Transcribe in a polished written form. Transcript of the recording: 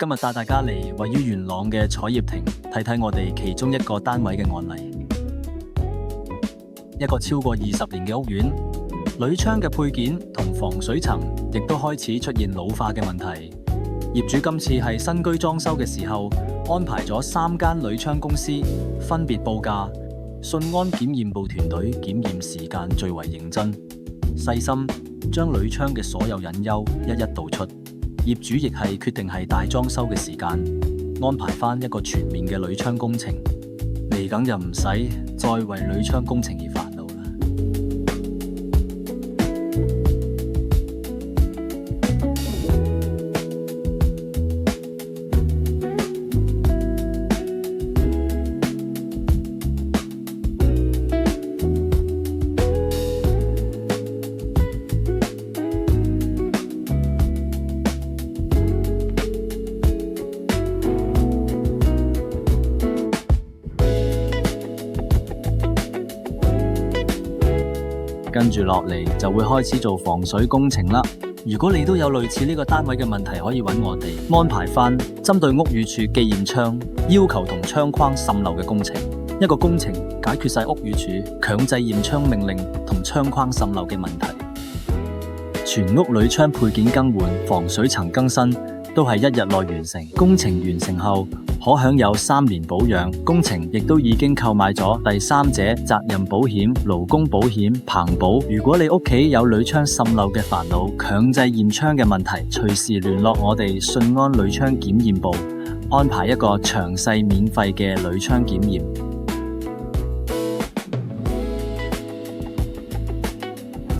今日帶大家嚟位於元朗嘅彩業庭，睇睇我哋其中一個單位嘅案例。一個超過20年嘅屋苑，鋁窗嘅配件同防水層亦都開始出現老化嘅問題。業主今次係新居裝修嘅時候，安排咗3間鋁窗公司分別報價，信安檢驗部團隊檢驗時間最為認真、細心，將鋁窗嘅所有隱憂一一道出。業主亦係決定係大裝修嘅時間，安排返一個全面嘅鋁窗工程，嚟緊就唔使再為鋁窗工程而煩惱啦。跟住落嚟就會開始做防水工程啦。如果你都有類似呢個單位嘅問題，可以揾我哋安排返針對屋宇署記驗窗要求同窗框滲漏嘅工程。一個工程解決晒屋宇署強制驗窗命令同窗框滲漏嘅問題。全屋鋁窗配件更換、防水層更新都係1日內完成。工程完成後可享有3年保養，工程亦都已經購買咗第三者責任保險、勞工保險、棚保。如果你屋企有鋁窗滲漏嘅煩惱、強制驗窗嘅問題，隨時聯絡我哋信安鋁窗檢驗部，安排一個詳細免費嘅鋁窗檢驗。